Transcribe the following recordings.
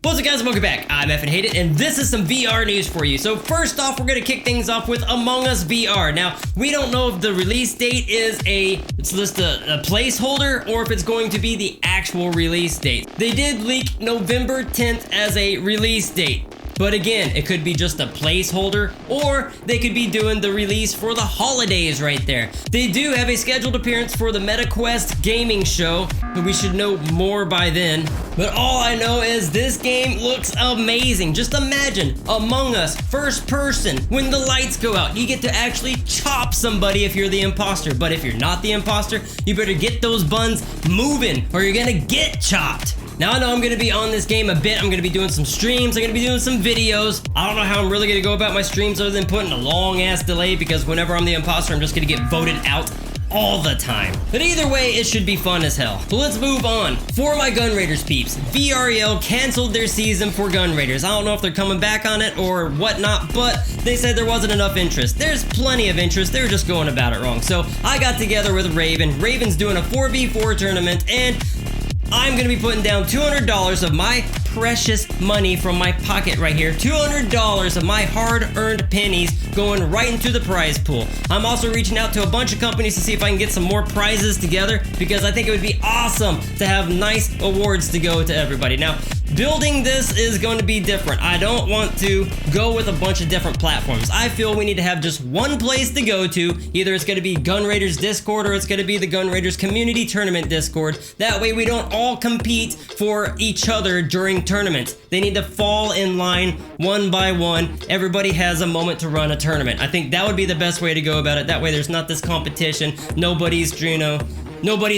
What's up, guys? Welcome back. I'm F and Hate It, and this is some VR news for you. So first off, we're gonna kick things off with Among Us VR. Now, we don't know if the release date is a placeholder or if it's going to be the actual release date. They did leak November 10th as a release date. But again, it could be just a placeholder, or they could be doing the release for the holidays right there. They do have a scheduled appearance for the MetaQuest gaming show, but we should know more by then. But all I know is this game looks amazing. Just imagine Among Us, first person, when the lights go out. You get to actually chop somebody if you're the imposter. But if you're not the imposter, you better get those buns moving or you're gonna get chopped. Now I know I'm going to be on this game a bit. I'm going to be doing some streams. I'm going to be doing some videos. I don't know how I'm really going to go about my streams other than putting a long ass delay, because whenever I'm the imposter, I'm just going to get voted out all the time. But either way, it should be fun as hell. So let's move on. For my Gun Raiders peeps, VREL canceled their season for Gun Raiders. I don't know if they're coming back on it or whatnot, but they said there wasn't enough interest. There's plenty of interest. They were just going about it wrong. So I got together with Raven. Raven's doing a 4v4 tournament, and I'm gonna be putting down $200 of my precious money from my pocket right here. $200 of my hard-earned pennies going right into the prize pool. I'm also reaching out to a bunch of companies to see if I can get some more prizes together, because I think it would be awesome to have nice awards to go to everybody. Now, building this is going to be different. I don't want to go with a bunch of different platforms. I feel we need to have just one place to go to. Either it's going to be Gun Raiders Discord or it's going to be the Gun Raiders Community Tournament Discord. That way we don't all compete for each other during tournaments. They need to fall in line one by one. Everybody has a moment to run a tournament. I think that would be the best way to go about it. That way there's not this competition. Nobody's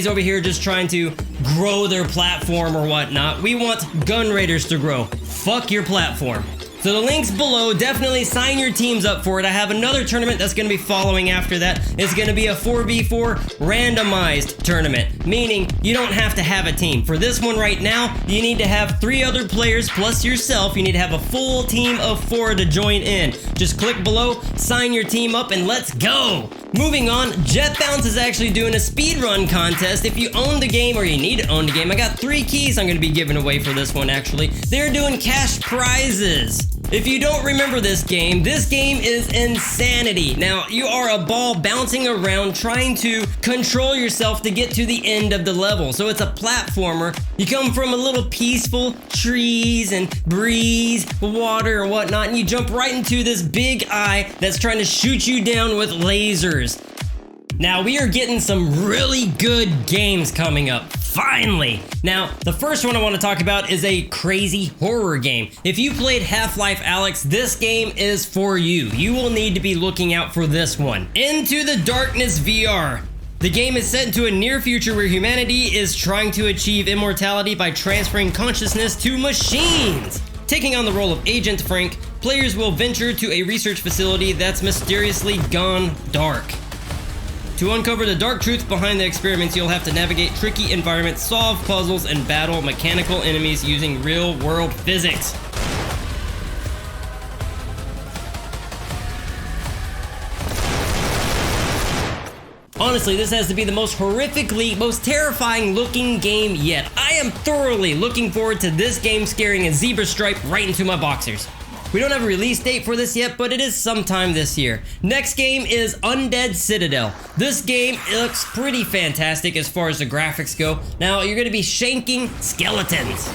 over here just trying to grow their platform or whatnot. We want Gun Raiders to grow. Fuck your platform. So the link's below. Definitely sign your teams up for it. I have another tournament that's going to be following after that. It's going to be a 4v4 randomized tournament, meaning you don't have to have a team. For this one right now, you need to have 3 other players plus yourself. You need to have a full team of 4 to join in. Just click below, sign your team up, and let's go. Moving on, Jetbounce is actually doing a speedrun contest. If you own the game, or you need to own the game, I got 3 keys I'm going to be giving away for this one actually. They're doing cash prizes. If you don't remember this game is insanity. Now, you are a ball bouncing around trying to control yourself to get to the end of the level. So it's a platformer. You come from a little peaceful trees and breeze, water and whatnot, and you jump right into this big eye that's trying to shoot you down with lasers. Now, we are getting some really good games coming up, finally. Now, the first one I want to talk about is a crazy horror game. If you played Half-Life Alyx, this game is for you. You will need to be looking out for this one. Into the Darkness VR. The game is set into a near future where humanity is trying to achieve immortality by transferring consciousness to machines. Taking on the role of Agent Frank, players will venture to a research facility that's mysteriously gone dark. To uncover the dark truth behind the experiments, you'll have to navigate tricky environments, solve puzzles, and battle mechanical enemies using real-world physics. Honestly, this has to be the most terrifying looking game yet. I am thoroughly looking forward to this game scaring a zebra stripe right into my boxers. We don't have a release date for this yet, but it is sometime this year. Next game is Undead Citadel. This game looks pretty fantastic as far as the graphics go. Now, you're going to be shanking skeletons.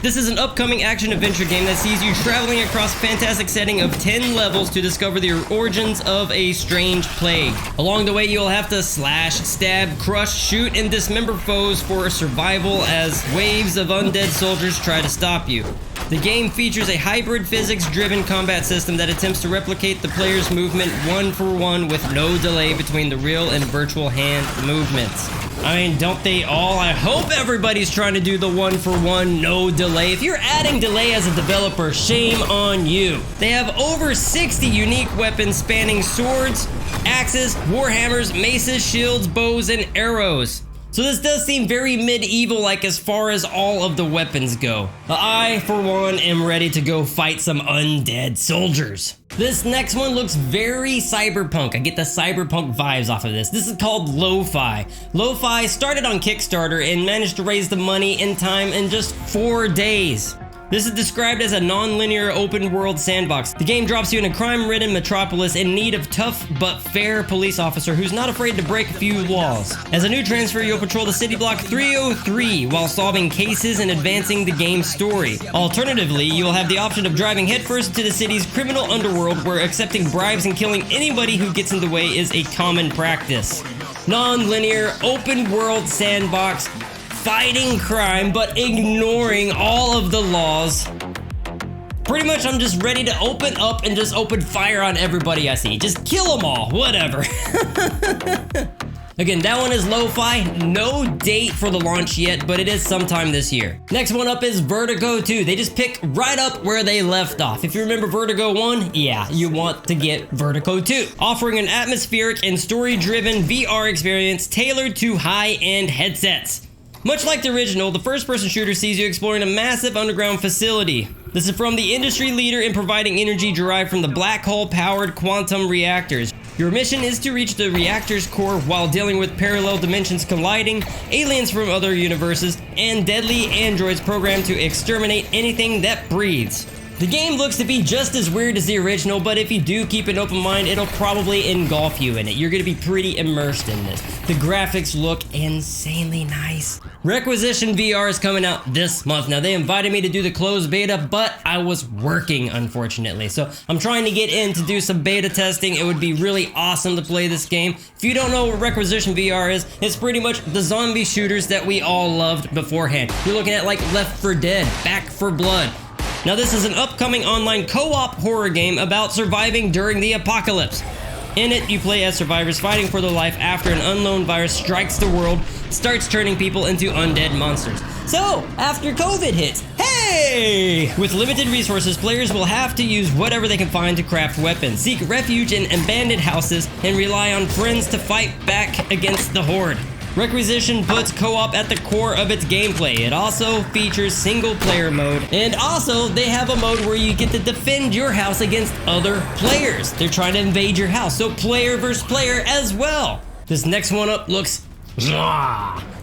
This is an upcoming action-adventure game that sees you traveling across a fantastic setting of 10 levels to discover the origins of a strange plague. Along the way, you'll have to slash, stab, crush, shoot, and dismember foes for survival as waves of undead soldiers try to stop you. The game features a hybrid physics-driven combat system that attempts to replicate the player's movement one for one with no delay between the real and virtual hand movements. I mean, don't they all? I hope everybody's trying to do the one for one, no delay. If you're adding delay as a developer, shame on you. They have over 60 unique weapons spanning swords, axes, warhammers, maces, shields, bows, and arrows. So this does seem very medieval-like as far as all of the weapons go. I, for one, am ready to go fight some undead soldiers. This next one looks very cyberpunk. I get the cyberpunk vibes off of this. This is called Lo-Fi. Lo-Fi started on Kickstarter and managed to raise the money in time in just 4 days. This is described as a non-linear open-world sandbox. The game drops you in a crime-ridden metropolis in need of tough but fair police officer who's not afraid to break a few laws. As a new transfer, you'll patrol the city block 303 while solving cases and advancing the game's story. Alternatively, you'll have the option of driving headfirst into the city's criminal underworld where accepting bribes and killing anybody who gets in the way is a common practice. Non-linear open-world sandbox, fighting crime but ignoring all of the laws. Pretty much I'm just ready to open up and just open fire on everybody I see. Just kill them all, whatever. Again, that one is Lo-Fi. No date for the launch yet, but it is sometime this year. Next one up is Vertigo 2. They just pick right up where they left off. If you remember Vertigo 1, yeah, you want to get Vertigo 2. Offering an atmospheric and story-driven VR experience tailored to high-end headsets. Much like the original, the first-person shooter sees you exploring a massive underground facility. This is from the industry leader in providing energy derived from the black hole-powered quantum reactors. Your mission is to reach the reactor's core while dealing with parallel dimensions colliding, aliens from other universes, and deadly androids programmed to exterminate anything that breathes. The game looks to be just as weird as the original, but if you do keep an open mind, it'll probably engulf you in it. You're going to be pretty immersed in this. The graphics look insanely nice. Requisition VR is coming out this month. Now, they invited me to do the closed beta, but I was working, unfortunately. So I'm trying to get in to do some beta testing. It would be really awesome to play this game. If you don't know what Requisition VR is, it's pretty much the zombie shooters that we all loved beforehand. You're looking at like Left 4 Dead, Back 4 Blood. Now, this is an upcoming online co-op horror game about surviving during the apocalypse. In it, you play as survivors fighting for their life after an unknown virus strikes the world, starts turning people into undead monsters. So, after COVID hits, hey! With limited resources, players will have to use whatever they can find to craft weapons, seek refuge in abandoned houses, and rely on friends to fight back against the horde. Requisition puts co-op at the core of its gameplay. It also features single-player mode, and also they have a mode where you get to defend your house against other players. They're trying to invade your house, so player versus player as well. This next one up looks...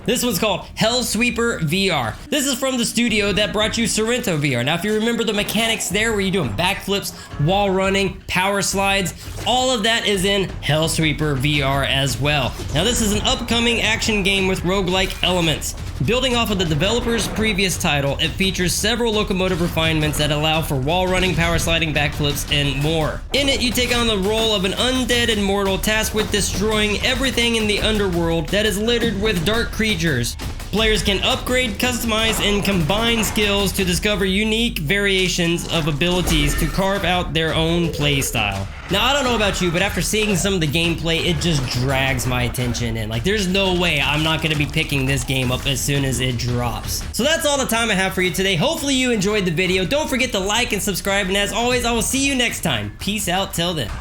This one's called Hellsweeper VR. This is from the studio that brought you Sorrento VR. Now, if you remember the mechanics there where you're doing backflips, wall running, power slides, all of that is in Hellsweeper VR as well. Now, this is an upcoming action game with roguelike elements. Building off of the developer's previous title, it features several locomotive refinements that allow for wall running, power sliding, backflips, and more. In it, you take on the role of an undead immortal tasked with destroying everything in the underworld that is littered with dark creatures. Players can upgrade, customize, and combine skills to discover unique variations of abilities to carve out their own playstyle. Now, I don't know about you, but after seeing some of the gameplay, it just drags my attention in. Like, there's no way I'm not going to be picking this game up as soon as it drops. So that's all the time I have for you today. Hopefully you enjoyed the video. Don't forget to like and subscribe, and as always, I will see you next time. Peace out till then.